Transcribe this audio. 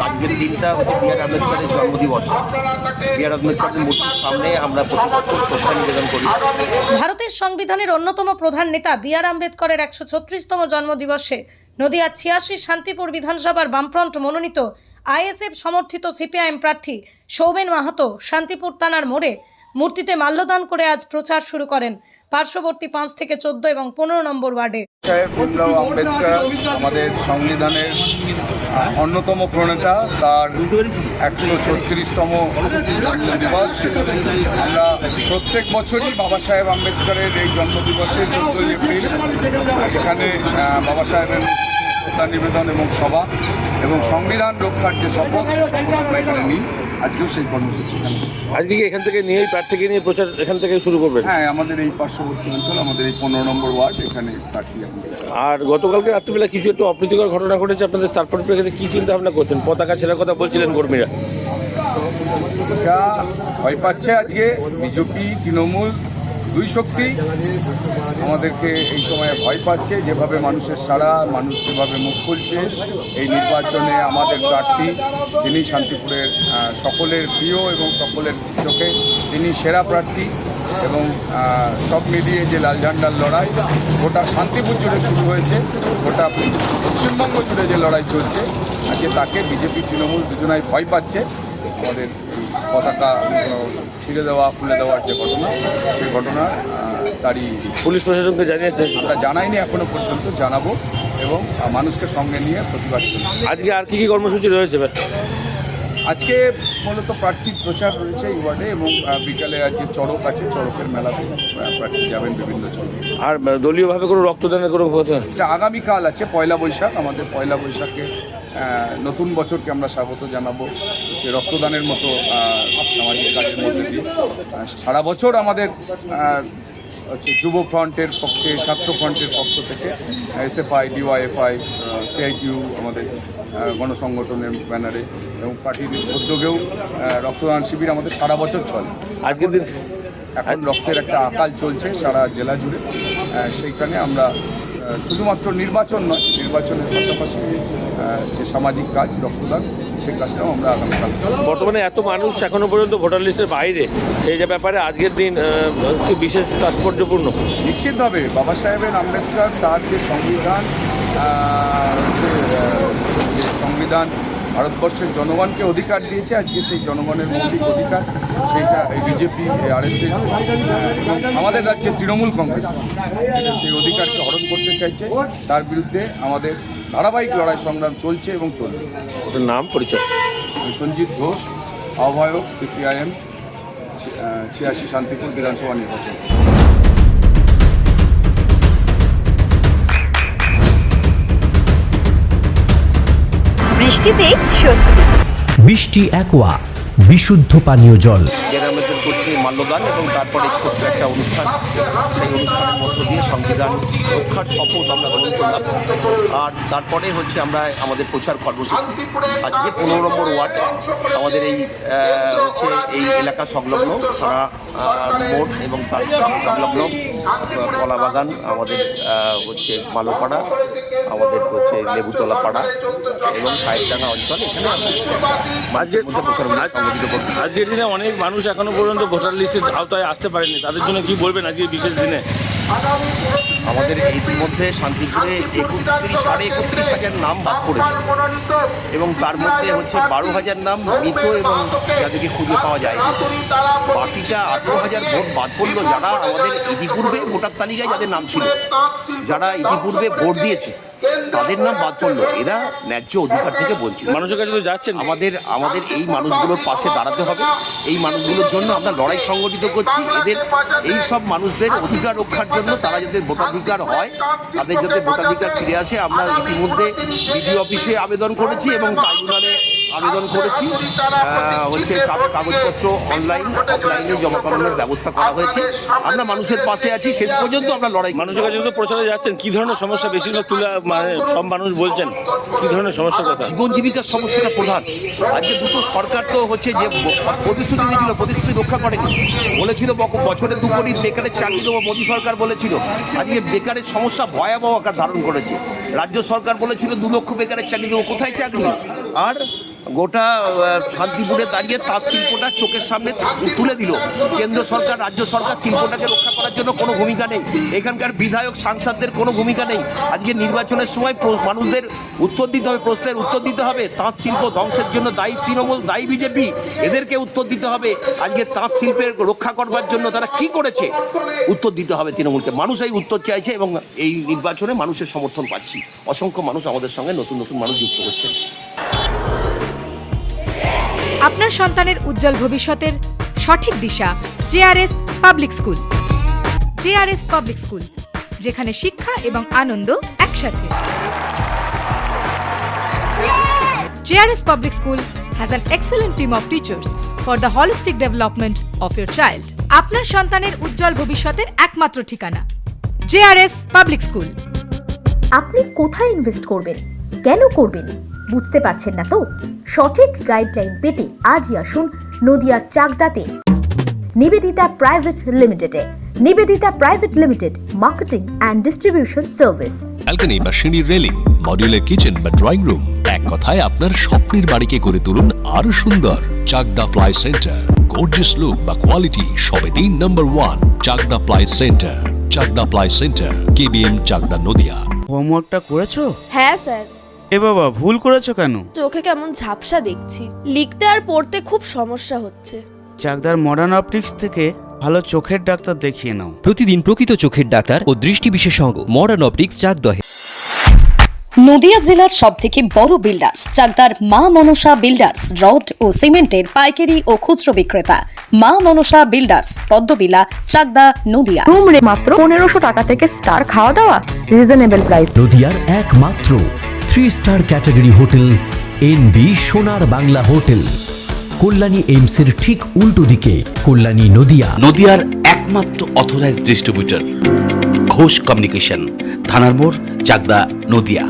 আজকের দিনটা হচ্ছে বি আর আম্বেদকরের জন্মদিবস। বি আর আম্বেদকরের মূর্তির সামনে আমরা প্রতি বছর শ্রদ্ধা নিবেদন করি। ভারতের সংবিধানের অন্যতম প্রধান নেতা বি আর আম্বেদকরের 136তম জন্মদিবসে নদিয়ার 86 শান্তিপুর বিধানসভার বামফ্রন্ট মনোনীত আইএসএফ সমর্থিত সিপিআইএম প্রার্থী সৌমেন মাহাতো শান্তিপুর থানার মোড়ে মূর্তিতে মাল্যদান করে আজ প্রচার শুরু করেন পার্শ্ববর্তী 5 থেকে 14 এবং 15 নম্বর ওয়ার্ডে। ভীমরাও আম্বেদকর আমাদের সংবিধানের অন্যতম প্রণেতা, তার 136তম জন্মদিবস। আমরা প্রত্যেক বছরই বাবা সাহেব আম্বেদকরের এই জন্মদিবসে 14 এপ্রিল এখানে বাবা সাহেবের শ্রদ্ধা নিবেদন এবং সভা এবং সংবিধান রক্ষার যে শপথ আমরা এখানে নিই। আজকেও সেই কর্মসূচি আজকে কি এখান থেকে নিয়েই প্রার্থীকে নিয়ে প্রচার এখান থেকে শুরু করবেন? হ্যাঁ, আমাদের এই পার্শ্ববর্তী অঞ্চল, আমাদের এই 15 নম্বর ওয়ার্ড, এখানে প্রার্থী। আর গতকালকে রাত্রিবেলা কিছু একটু অপ্রীতিকর ঘটনা ঘটেছে আপনাদের, তার পরিপ্রেক্ষিতে কী চিন্তা ভাবনা করছেন? পতাকা ছেড়ার কথা বলছিলেন কর্মীরা। এটা ভয় পাচ্ছে আজকে বিজেপি তৃণমূল দুই শক্তি আমাদেরকে এই সময়ে ভয় পাচ্ছে। যেভাবে মানুষের সাড়া, মানুষ যেভাবে মুখ খুলছে এই নির্বাচনে, আমাদের প্রার্থী তিনি শান্তিপুরের সকলের প্রিয় এবং সকলের চোখে তিনি সেরা প্রার্থী এবং সব মিলিয়ে যে লাল ঝান্ডার লড়াই গোটা শান্তিপুর জুড়ে শুরু হয়েছে, গোটা পশ্চিমবঙ্গ জুড়ে যে লড়াই চলছে, আজকে তাকে বিজেপি তৃণমূল দুজনাই ভয় পাচ্ছে। আমাদের পতাকা ছিঁড়ে দেওয়া, খুলে দেওয়ার যে ঘটনা, সেই ঘটনা তারই পুলিশ প্রশাসনকে জানিয়েছেন? আমরা জানাইনি এখনো পর্যন্ত, জানাবো এবং মানুষকে সঙ্গে নিয়ে প্রতিবাদ করব। আজকে আর কি কর্মসূচি রয়েছে? আজকে মূলত প্রার্থীর প্রচার রয়েছে এই ওয়ার্ডে এবং বিকালে আজকে চড়ক আছে, চড়কের মেলাতে প্রার্থী যাবেন বিভিন্ন চড়ক। আর দলীয়ভাবে কোনো রক্তদানের কোনো কথা? এটা আগামীকাল আছে, পয়লা বৈশাখ। আমাদের পয়লা বৈশাখে নতুন বছরকে আমরা স্বাগত জানাবো হচ্ছে রক্তদানের মতো সামাজিক কাজের মধ্যে দিয়ে। সারা বছর আমাদের হচ্ছে যুব ফ্রন্টের পক্ষে, ছাত্র ফ্রন্টের পক্ষ থেকে এসএফআই, ডিওয়াইএফআই, সিআইটিউ, আমাদের গণসংগঠনের ব্যানারে এবং পার্টির উদ্যোগেও রক্তদান শিবির আমাদের সারা বছর চলে। আজকের দিন এখন রক্তের একটা আকাল চলছে সারা জেলা জুড়ে। সেইখানে আমরা শুধুমাত্র নির্বাচন নয়, নির্বাচনের পাশাপাশি যে সামাজিক কাজ, রক্তদান, সেই কাজটাও আমরা আগামীকাল। বর্তমানে এত মানুষ এখনো পর্যন্ত ভোটার লিস্টের বাইরে, এই যে ব্যাপারে আজকের দিন একটি বিশেষ তাৎপর্যপূর্ণ। নিশ্চিতভাবে বাবা সাহেবের আম্বেদকর তার যে সংবিধান, যে সংবিধান ভারতবর্ষের জনগণকে অধিকার দিয়েছে, আজকে সেই জনগণের মৌলিক অধিকার সেইটা এই বিজেপি, আরএসএস এবং আমাদের রাজ্যে তৃণমূল কংগ্রেস সেই অধিকারকে হরণ করতে চাইছে। তার বিরুদ্ধে আমাদের ধারাবাহিক লড়াই সংগ্রাম চলছে এবং চলবে। নাম, পরিচয়? সঞ্জিত ঘোষ, আহ্বায়ক, সিপিআইএম 86 শান্তিপুর বিধানসভা নির্বাচন। বৃষ্টিতে স্বস্তি। বৃষ্টি অ্যাকোয়া, বিশুদ্ধ পানীয় জল। আমাদের করছে মাল্যদান এবং তারপরে ছোট্ট একটা অনুষ্ঠান, সেই অনুষ্ঠানের মধ্য দিয়ে সংবিধান রক্ষার শপথ আমরা গ্রহণ করলাম। আর তারপরে হচ্ছে আমরা আমাদের প্রচার কর্মসূচি আজকে 15 নম্বর ওয়ার্ড, আমাদের এই হচ্ছে এই এলাকা সংলগ্ন থানা মোড় এবং তার সংলগ্ন কলাবাগান, আমাদের হচ্ছে মালোপাড়া, আমাদের হচ্ছে লেবুতলা পাড়া এবং সাহেবডাঙ্গা অঞ্চল, এখানে আজকের মধ্যে প্রচার সংগঠিত করব। আজকের দিনে অনেক মানুষ এখনো পর্যন্ত ভোটার লিস্টের আওতায় আসতে পারেনি, তাদের জন্য কি বলবেন আজকে বিশেষ দিনে? আমাদের ইতিমধ্যে শান্তিপুরে 31,000 নাম বাদ পড়েছে এবং তার মধ্যে হচ্ছে 12,000 নাম মৃত এবং যাদেরকে খুঁজে পাওয়া যায়। বাকিটা 18,000 ভোট বাদ পড়ল, যারা আমাদের ইতিপূর্বে ভোটার তালিকায় যাদের নাম ছিল, যারা ইতিপূর্বে ভোট দিয়েছে তাদের নাম বাদ পড়লো। এরা ন্যায্য অধিকার থেকে বঞ্চিত। মানুষের কাছে তো যাচ্ছেন, আমাদের এই মানুষগুলোর পাশে দাঁড়াতে হবে। এই মানুষগুলোর জন্য আমরা লড়াই সংগঠিত করছি। এদের এই সব মানুষদের অধিকার রক্ষার জন্য, তারা যাতে ভোটাধিকার হয়, তাদের যাতে ভোটাধিকার ফিরে আসে। আমরা ইতিমধ্যে বিডিও অফিসে আবেদন করেছি এবং ট্রাইব্যুনালে আবেদন করেছি। হচ্ছে কাগজপত্র অফলাইনে জমা করানোর ব্যবস্থা করা হয়েছে। আমরা মানুষের পাশে আছি, শেষ পর্যন্ত আমরা লড়াই। মানুষের কাছে তো প্রচারে যাচ্ছেন, কি ধরনের সমস্যা বেশিরভাগ তুলে মানে সব মানুষ বলছেন, কি ধরনের সমস্যার কথা? জীবন জীবিকার সমস্যাটা প্রধান। আজকে দুটো সরকার তো হচ্ছে যে প্রতিশ্রুতি দিয়েছিল, প্রতিশ্রুতি রক্ষা করেনি। বলেছিল বছরে 2 কোটি বেকারের চাকরি দেবো, মোদী সরকার বলেছিল। আজকে বেকারের সমস্যা ভয়াবহ আকার ধারণ করেছে। রাজ্য সরকার বলেছিল 2 লক্ষ বেকারের চাকরি দেবো, কোথায় চাকরি? আর গোটা শান্তিপুরে দাঁড়িয়ে তাঁত শিল্পটা চোখের সামনে তুলে দিল। কেন্দ্র সরকার, রাজ্য সরকার শিল্পটাকে রক্ষা করার জন্য কোনো ভূমিকা নেই, এখানকার বিধায়ক সাংসদদের কোনো ভূমিকা নেই। আজকে নির্বাচনের সময় মানুষদের উত্তর দিতে হবে, প্রশ্নের উত্তর দিতে হবে। তাঁত শিল্প ধ্বংসের জন্য দায়ী তৃণমূল, দায়ী বিজেপি, এদেরকে উত্তর দিতে হবে। আজকে তাঁত শিল্পের রক্ষা করবার জন্য তারা কি করেছে উত্তর দিতে হবে তৃণমূলকে। মানুষ এই উত্তর চাইছে এবং এই নির্বাচনে মানুষের সমর্থন পাচ্ছি। অসংখ্য মানুষ আমাদের সঙ্গে নতুন নতুন মানুষ যুক্ত হচ্ছেন। আপনার সন্তানের উজ্জ্বল ভবিষ্যতের সঠিক দিশা JRS public school. JRS public school, যেখানে শিক্ষা এবং আনন্দ একসাথে। JRS public school has an excellent team of teachers for the holistic development of your child. আপনার সন্তানের উজ্জ্বল ভবিষ্যতের একমাত্র ঠিকানা জেআরএস পাবলিক স্কুল। আপনি কোথায় ইনভেস্ট করবেন, কেন করবেন, বুঝতে পারছেন না তো? সঠিক গাইডলাইন পেতে আজই আসুন নদিয়ার চাকদাতে নিবেদিতা প্রাইভেট লিমিটেডে। Nivedita private limited, marketing and distribution service. Balcony বা সিঁড়ির রেলিং, মডিউলার কিচেন বা ড্রয়িং রুম, এক কথায় আপনার স্বপ্নের বাড়িকে করে তুলুন আরো সুন্দর। Chakdah ply centre, gorgeous look বা কোয়ালিটি সবে 3 number 1 Chakdah ply centre. Chakdah ply centre, KBM, Chakdah, Nadia. হোমওয়ার্কটা করেছো? হ্যাঁ স্যার। এ বাবা, ভুল করেছো কেন? চোখে কেমন ঝাপসা দেখছি, লিখতে আর পড়তে খুব সমস্যা হচ্ছে। চাকদার মডার্ন অপটিক্স থেকে ভালো চোখের ডাক্তার দেখিয়ে নাও। প্রতিদিন প্রকৃত চোখের ডাক্তার ও দৃষ্টি বিশেষজ্ঞ মডার্ন অপটিক্স চাকদহে। নদিয়া জেলার সবথেকে বড় বিল্ডার্স চাকদার মা মনসা বিল্ডার্স, রড ও সিমেন্টের পাইকারি ও খুচরো বিক্রেতা। মা মনসা বিল্ডার্স, পদ্মবিলা, চাকদা, নদিয়া। রুম রে মাত্র 1500 টাকা থেকে স্টার, খাওয়া দাওয়া রিজনেবল প্রাইস। নদিয়ার একমাত্র 3 স্টার ক্যাটাগরি হোটেল এনবি সোনার বাংলা হোটেল, কল্যাণী এইমসের ঠিক উল্টো দিকে, কল্যাণী, নদিয়া। নদিয়ার একমাত্র অথরাইজড ডিস্ট্রিবিউটর ঘোষ কমিউনিকেশন, থানার মোড়, চাকদা, নদিয়া।